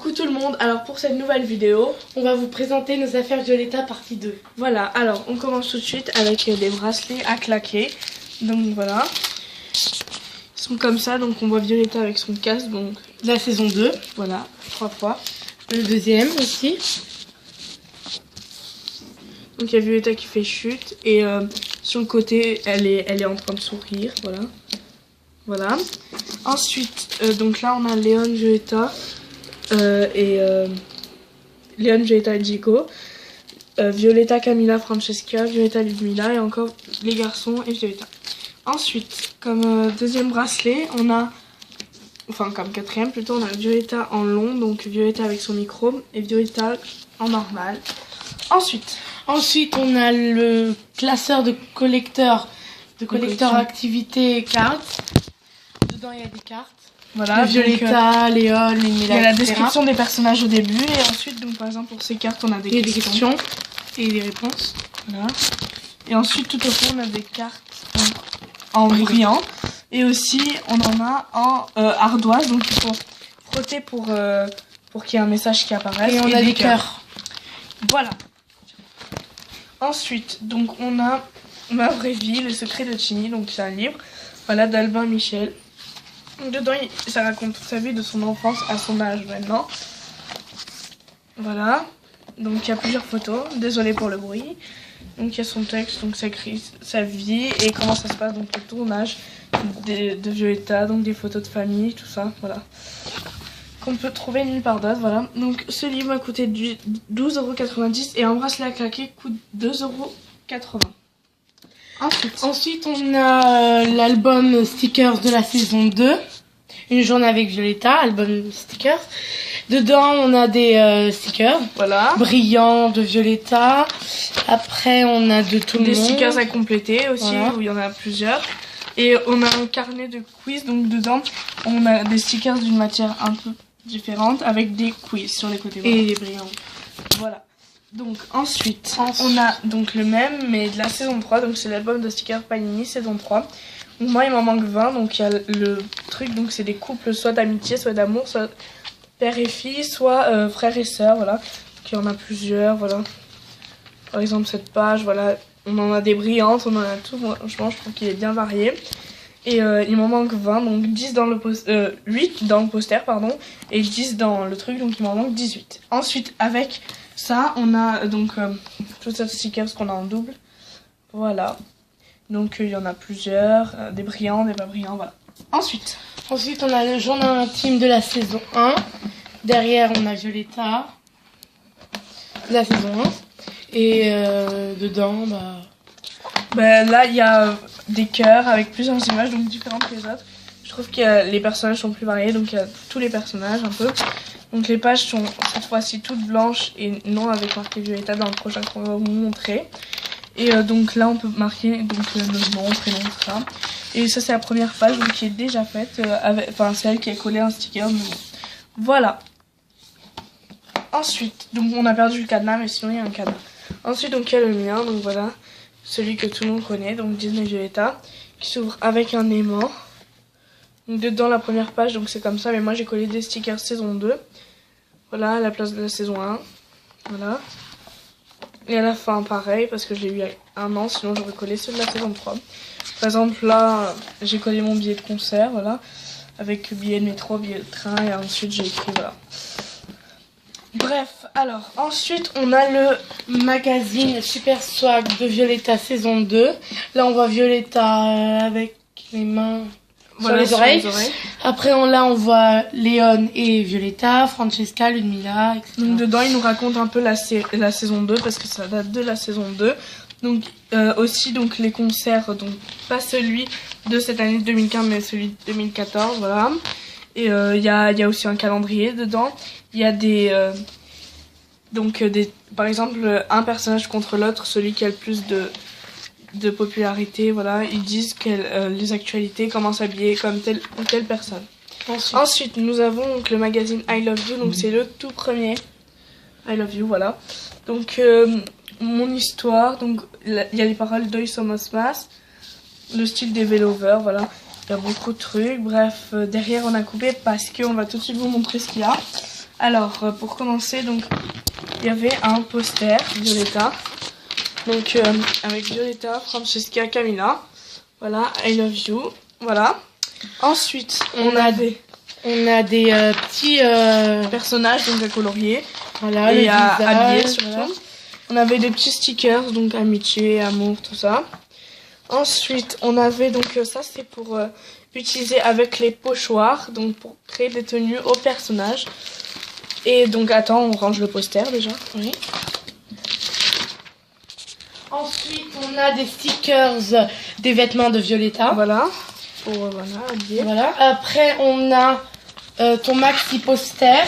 Coucou tout le monde, alors pour cette nouvelle vidéo, on va vous présenter nos affaires Violetta partie 2. Voilà, alors on commence tout de suite avec des bracelets à claquer. Donc voilà, ils sont comme ça, donc on voit Violetta avec son casque, donc La saison 2, voilà, 3 fois. le deuxième aussi. Donc il y a Violetta qui fait chute et sur le côté elle est en train de sourire, voilà. Voilà. Ensuite, donc là on a Léon, Violetta Léon, Violetta et Gico. Violetta, Camilla, Francesca, Violetta, Ludmilla et encore les garçons et Violetta. Ensuite, comme deuxième bracelet, on a, enfin comme quatrième plutôt, on a Violetta en long, donc Violetta avec son micro et Violetta en normal. Ensuite, on a le classeur de collecteur activité cartes. Dedans il y a des cartes. Voilà, de Violetta, Léon, Ludmilla. Il y a la description des personnages au début et ensuite, donc par exemple pour ces cartes, on a des questions et des réponses. Voilà. Et ensuite tout au fond, on a des cartes en brillant et aussi on en a en ardoise, donc il faut frotter pour qu'il y ait un message qui apparaisse. Et on a des cœurs. Voilà. Ensuite, donc on a Ma vraie vie, le secret de Chini, donc c'est un livre, voilà, d'Albin Michel. Dedans, ça raconte toute sa vie de son enfance à son âge maintenant. Voilà. Donc il y a plusieurs photos. Désolée pour le bruit. Donc il y a son texte, donc ça écrit sa vie et comment ça se passe, donc le tournage de Violetta, donc des photos de famille, tout ça, voilà. Qu'on peut trouver nulle part d'autre, voilà. Donc ce livre m'a coûté 12,90 € et un bracelet à claquer coûte 2,80 €. Ensuite, on a l'album stickers de la saison 2. Une journée avec Violetta, album stickers. Dedans, on a des stickers. Voilà. Brillants de Violetta. Après, on a de tout le monde. Des stickers à compléter aussi, voilà. Où il y en a plusieurs. Et on a un carnet de quiz. Donc dedans, on a des stickers d'une matière un peu différente avec des quiz sur les côtés. Et des brillants. Voilà. Donc ensuite, on a donc le même mais de la saison 3, donc c'est l'album de stickers Panini saison 3. Donc moi il m'en manque 20, donc il y a le truc, donc c'est des couples soit d'amitié, soit d'amour, soit père et fille, soit frère et sœur, voilà. Donc il y en a plusieurs, voilà. Par exemple cette page, voilà, on en a des brillantes, on en a tout, franchement je trouve qu'il est bien varié. Et il m'en manque 20, donc 10 dans le 8 dans le poster, pardon, et 10 dans le truc, donc il m'en manque 18. Ensuite, avec ça, on a donc tous ces stickers qu'on a en double. Voilà. Donc il y en a plusieurs, des brillants, des pas brillants, voilà. Ensuite, on a le journal intime de la saison 1. Derrière, on a Violetta de la saison 1. Et dedans, là, il y a des cœurs avec plusieurs images, donc différentes que les autres. Je trouve que les personnages sont plus variés, donc il y a tous les personnages un peu. Donc les pages sont cette fois-ci toutes blanches et non avec marqué Violetta dans le prochain qu'on va vous montrer. Et donc là on peut marquer donc notre nom, prénom, tout ça. Et ça c'est la première page donc, qui est déjà faite, enfin c'est elle qui a collé un sticker. Mais bon. Voilà. Ensuite, donc on a perdu le cadenas mais sinon il y a un cadenas. Ensuite donc il y a le mien, donc voilà, celui que tout le monde connaît, donc Disney Violetta, qui s'ouvre avec un aimant. Donc dedans la première page, donc c'est comme ça, mais moi j'ai collé des stickers saison 2. Voilà, à la place de la saison 1. Voilà. Et à la fin, pareil, parce que je l'ai eu il y a un an, sinon j'aurais collé ceux de la saison 3. Par exemple, là, j'ai collé mon billet de concert, voilà. Avec billet de métro, billet de train, et ensuite j'ai écrit, voilà. Bref, alors, ensuite, on a le magazine Super Swag de Violetta saison 2. Là, on voit Violetta avec les mains... Voilà, sur les oreilles. Après, on voit Léon et Violetta, Francesca, Ludmilla, etc. Donc, dedans, il nous raconte un peu la saison 2, parce que ça date de la saison 2. Donc, aussi, donc, les concerts, donc, pas celui de cette année 2015, mais celui de 2014, voilà. Et il y a aussi un calendrier dedans. Il y a par exemple, un personnage contre l'autre, celui qui a le plus de popularité, voilà, ils disent que les actualités, comment s'habiller comme telle ou telle personne. Ensuite, nous avons donc le magazine I Love You, donc c'est le tout premier I Love You, voilà. Donc mon histoire, donc il y a les paroles d'Oy Somos Mas, le style des Vélovers, voilà. Il y a beaucoup de trucs, bref, derrière on a coupé parce qu'on va tout de suite vous montrer ce qu'il y a. Alors, pour commencer, donc, il y avait un poster Violetta. Donc, avec Violetta, Francesca, Camilla. Voilà, I love you. Voilà. Ensuite, on a des petits personnages donc à colorier. Voilà, et à habiller surtout. Voilà. On avait des petits stickers, donc amitié, amour, tout ça. Ensuite, on avait donc ça, c'est pour utiliser avec les pochoirs, donc pour créer des tenues aux personnages. Et donc, attends, on range le poster déjà. Oui. Ensuite, on a des stickers des vêtements de Violetta. Voilà. Pour habiller. Voilà. Après, on a ton maxi poster.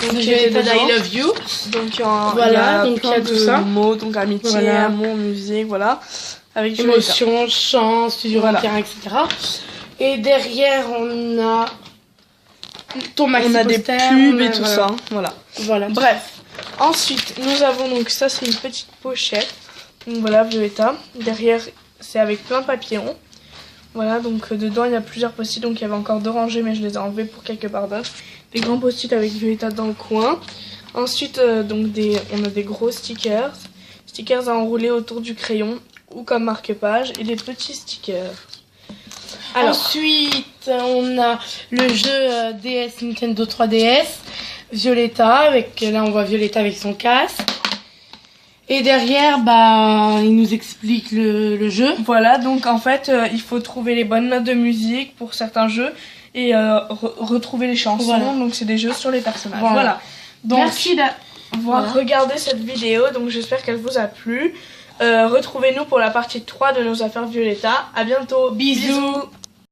Donc, Violetta I love you. Donc, voilà, il y a tout ça. mots, donc amitié, voilà. amour, musique, voilà. Avec émotion, chant, studio voilà. 21, etc. Et derrière, on a ton maxi on a poster, des pubs et tout ça. Voilà. Voilà. Bref. Ensuite, nous avons donc ça, c'est une petite pochette. Donc voilà, Violetta. Derrière, c'est avec plein de papillons. Voilà, donc dedans, il y a plusieurs post-it. Donc il y avait encore 2 rangées, mais je les ai enlevés pour quelque part d'autre. Des grands post-it avec Violetta dans le coin. Ensuite, donc on a des gros stickers. Stickers à enrouler autour du crayon ou comme marque-page. Et des petits stickers. Alors, ensuite, on a le jeu DS Nintendo 3DS. Violetta, là on voit Violetta avec son casque. Et derrière, il nous explique le jeu. Voilà, donc en fait, il faut trouver les bonnes notes de musique pour certains jeux et retrouver les chansons. Voilà. Donc c'est des jeux sur les personnages. Voilà. Donc, merci d'avoir regardé cette vidéo. Donc j'espère qu'elle vous a plu. Retrouvez-nous pour la partie 3 de nos affaires Violetta. À bientôt. Bisous.